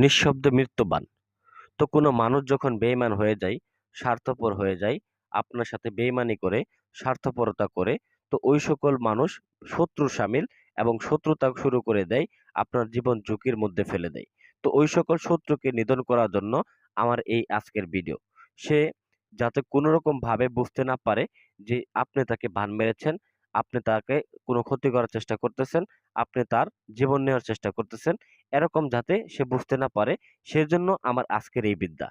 নিঃশব্দে মৃত্যুবান। তো কোনো মানুষ যখন বেঈমান হয়ে যায়, স্বার্থপর হয়ে যায়, আপনার সাথে বেঈমানি করে, স্বার্থপরতা করে, তো ওই সকল মানুষ শত্রু শামিল এবং শত্রুতা শুরু করে দেয়, আপনার জীবন ঝুঁকির মধ্যে ফেলে দেয়। তো ওই সকল শত্রুকে নিধন করার জন্য আমার এই আজকের ভিডিও। সে যাতে কোনো রকম ভাবে বুঝতে না পারে যে আপনি তাকে বান মেরেছেন, আপনি তাকে কোনো ক্ষতি করার চেষ্টা করতেছেন, আপনি তার জীবন নেওয়ার চেষ্টা করতেছেন, এরকম যাতে সে বুঝতে না পারে, সেজন্য আমার আজকের এই বিদ্যা।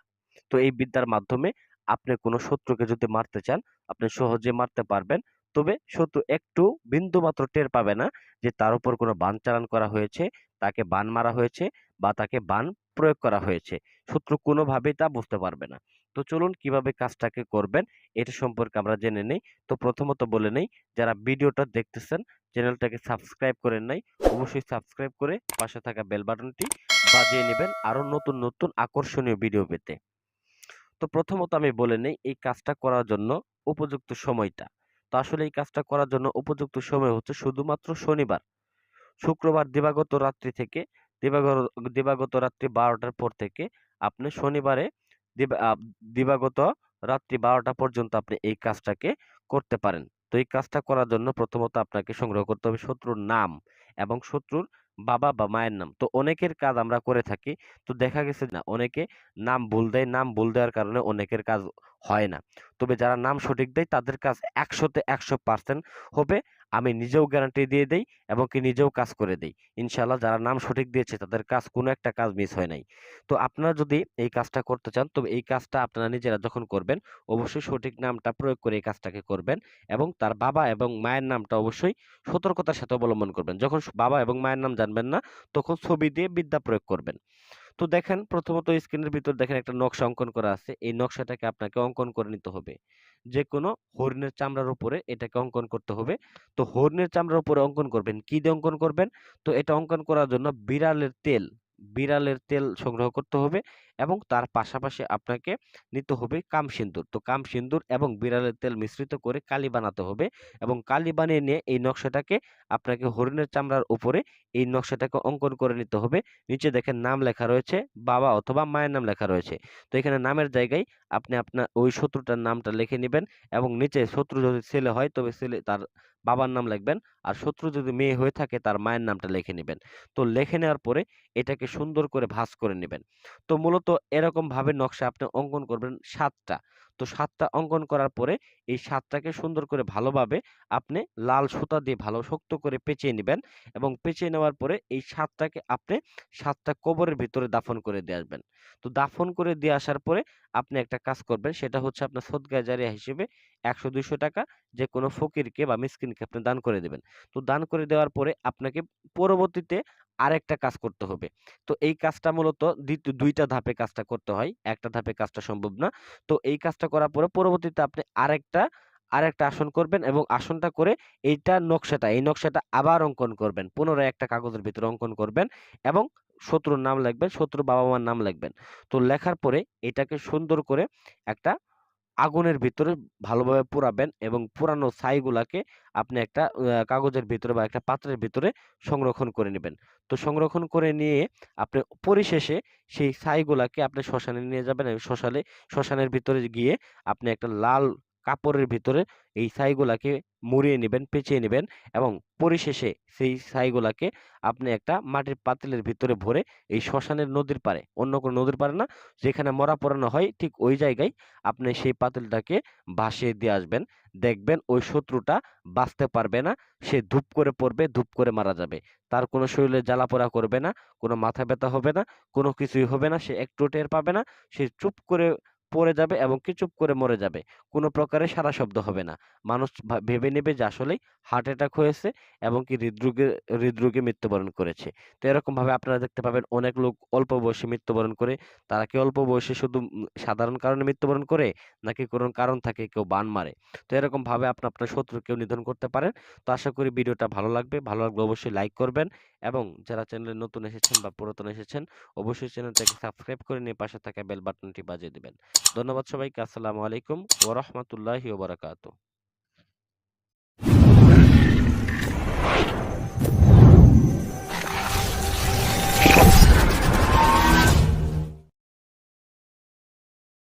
তো এই বিদ্যার মাধ্যমে আপনি কোনো শত্রুকে যদি মারতে চান, আপনি সহজে মারতে পারবেন। তবে শত্রু একটু বিন্দুমাত্র টের পাবে না যে তার উপর কোনো বান চালান করা হয়েছে, তাকে বান মারা হয়েছে বা তাকে বান প্রয়োগ করা হয়েছে। শত্রু কোনোভাবেই তা বুঝতে পারবে না। তো চলুন কিভাবে কাজটাকে করবেন এটা সম্পর্কে আমরা জেনে নেই। তো প্রথমত বলে নেই, যারা ভিডিওটা দেখতেছেন চ্যানেলটাকে সাবস্ক্রাইব করেন নাই, অবশ্যই সাবস্ক্রাইব করে পাশে থাকা বেল বাটনটি বাজিয়ে নেবেন আরো নতুন নতুন আকর্ষণীয় ভিডিও পেতে। তো প্রথমত আমি বলে নেই এই কাজটা করার জন্য উপযুক্ত সময়টা। তো আসলে এই কাজটা করার জন্য উপযুক্ত সময় হচ্ছে শুধুমাত্র শনিবার। শুক্রবার দিবাগত রাত্রি থেকে দিবাগত দিবাগত রাত্রি 12টার পর থেকে আপনি শনিবারে দিবা আ দিবাগত রাত্রি 12টা পর্যন্ত আপনি এই কাজটাকে করতে পারেন। তো এই কাজটা করার জন্য প্রথমত আপনাকে সংগ্রহ করতে হবে শত্রুর নাম এবং শত্রুর বাবা বা মায়ের নাম। তো অনেকের কাজ আমরা করে থাকি। তো দেখা গেছে না অনেকে নাম ভুল দেয়, নাম ভুল দেওয়ার কারণে অনেকের কাজ হয় না। তবে যারা নাম সঠিক দেয় তাদের কাজ ১০০ তে ১০০% হবে। আমি নিজেও গ্যারান্টি দিয়ে দেই এবং কি নিজেও কাজ করে দেই। ইনশাআল্লাহ যারা নাম সঠিক দিয়েছে তাদের কাজ কোনো একটা কাজ মিস হয় নাই। তো আপনারা যদি এই কাজটা করতে চান তবে এই কাজটা আপনারা নিজেরা যখন করবেন অবশ্যই সঠিক নামটা প্রয়োগ করে এই কাজটাকে করবেন এবং তার বাবা এবং মায়ের নামটা অবশ্যই সতর্কতার সাথে অবলম্বন করবেন। যখন বাবা এবং মায়ের নাম জানবেন না তখন ছবি দিয়ে বিদ্যা প্রয়োগ করবেন। তো দেখেন প্রথমত স্ক্রিনের ভিতর দেখেন একটা নকশা অঙ্কন করা আছে। এই নকশাটাকে আপনাকে অঙ্কন করে নিতে হবে। যেকোনো হরিণের চামড়ার উপরে এটাকে অঙ্কন করতে হবে। তো হরিণের চামড়ার উপরে অঙ্কন করবেন। কি দিয়ে অঙ্কন করবেন? তো এটা অঙ্কন করার জন্য বিড়ালের তেল সংগ্রহ করতে হবে এবং তার পাশাপাশি আপনাকে নিতে হবে কামসিন্দুর। তো কামসিন্দুর এবং বিড়ালের তেল মিশ্রিত করে কালি বানাতে হবে এবং কালি বানিয়ে নিয়ে এই নকশাটাকে আপনাকে হরিণের চামড়ার উপরে এই নকশাটাকে অঙ্কন করে নিতে হবে। নিচে দেখেন নাম লেখা রয়েছে, বাবা অথবা মায়ের নাম লেখা রয়েছে। তো এখানে নামের জায়গায় আপনি আপনার ওই শত্রুটার নামটা লিখে নিবেন এবং নিচে শত্রু যদি ছেলে হয় তবে তার বাবার নাম লিখবেন। আর শত্রু যদি মেয়ে হয়ে থাকে তার মায়ের নামটা লিখে নিবেন। তো লিখে নেওয়ার পরে এটাকে সুন্দর করে ভাঁজ করে নিবেন। তো মূলত এরকম ভাবে নকশা আপনি অঙ্কন করবেন ৭ টা। তো ৭ টা অঙ্কন করার পরে এই ৭ টাকে সুন্দর করে ভালোভাবে আপনি লাল সুতা দিয়ে ভালো শক্ত করে পেঁচিয়ে নিবেন এবং পেঁচিয়ে নেওয়ার পরে এই ৭ টাকে আপনি ৭ টা কবরের ভিতরে দাফন করে দিয়ে আসবেন। তো দাফন করে দিয়ে আসার পরে আপনি একটা কাজ করবেন সেটা হচ্ছে আপনার সদকায়ে জারিয়া হিসেবে ১০০-২০০ টাকা যেকোনো ফকিরকে বা মিসকিনকে আপনি দান করে দিবেন। তো দান করে দেওয়ার পরে আপনাকে পরবর্তীতে আরেকটা কাজ করতে হবে। তো এই কাজটা মূলত ২ টা ধাপে কাজটা করতে হয়। একটা ধাপে কাজটা সম্ভব না। তো এই কাজটা করার পরে পরবর্তীতে আপনি আরেকটা আসন করবেন এবং আসনটা করে এই নকশাটা আবার অঙ্কন করবেন। পুনরায় একটা কাগজের ভিতরে অঙ্কন করবেন এবং শত্রুর নাম লিখবেন, শত্রুর বাবা-মার নাম লিখবেন। তো লেখার পরে এটাকে সুন্দর করে একটা আগুনের ভিতরে ভালোভাবে পুড়াবেন এবং পুরানো ছাইগুলাকে আপনি একটা কাগজের ভিতরে বা একটা পাত্রের ভিতরে সংরক্ষণ করে নিবেন। তো সংরক্ষণ করে নিয়ে আপনি পরিশেষে সেই ছাইগুলাকে আপনি শ্মশানে নিয়ে যাবেন এবং শ্মশানের ভিতরে গিয়ে আপনি একটা লাল কাপড়ের ভিতরে এই ছাইগুলাকে মুড়িয়ে নিবেন, পেঁচিয়ে নিবেন এবং পরিশেষে সেই ছাইগুলাকে আপনি একটা মাটির পাতিলের ভিতরে ভরে এই শ্মশানের নদীর পাড়ে, অন্য কোনো নদীর পাড়ে না, যেখানে মরা পোড়ানো হয় ঠিক ওই জায়গায় আপনি সেই পাতিলটাকে ভাসিয়ে দিয়ে আসবেন। দেখবেন ওই শত্রুটা বাঁচতে পারবে না। সে ধুপ করে পড়বে, ধুপ করে মারা যাবে। তার কোনো শরীরে জ্বালাপোড়া করবে না, কোনো মাথা ব্যথা হবে না, কোনো কিছুই হবে না। সে একটুও টের পাবে না। সে চুপ করে পড়ে যাবে এবং কি চুপ করে মরে যাবে। কোনো প্রকারে সাড়া শব্দ হবে না। মানুষ ভেবে নেবে যে আসলেই হার্ট অ্যাটাক হয়েছে এবং কি হৃদরোগে মৃত্যুবরণ করেছে। তো এরকমভাবে আপনারা দেখতে পাবেন অনেক লোক অল্প বয়সে মৃত্যুবরণ করে। তারা কি অল্প বয়সে শুধু সাধারণ কারণে মৃত্যুবরণ করে? নাকি কোনো কারণ থাকে কেউ বান মারে? তো এরকমভাবে আপনার শত্রুকেও নিধন করতে পারেন। তো আশা করি ভিডিওটা ভালো লাগবে। ভালো লাগলে অবশ্যই লাইক করবেন এবং যারা চ্যানেলে নতুন এসেছেন বা পুরাতন এসেছেন অবশ্যই চ্যানেলটাকে সাবস্ক্রাইব করে নিয়ে পাশে থাকা বেল বাটনটি বাজিয়ে দিবেন। ধন্যবাদ সবাইকে। আসসালামু আলাইকুম ওয়া রাহমাতুল্লাহি ওয়া বারাকাতুহু।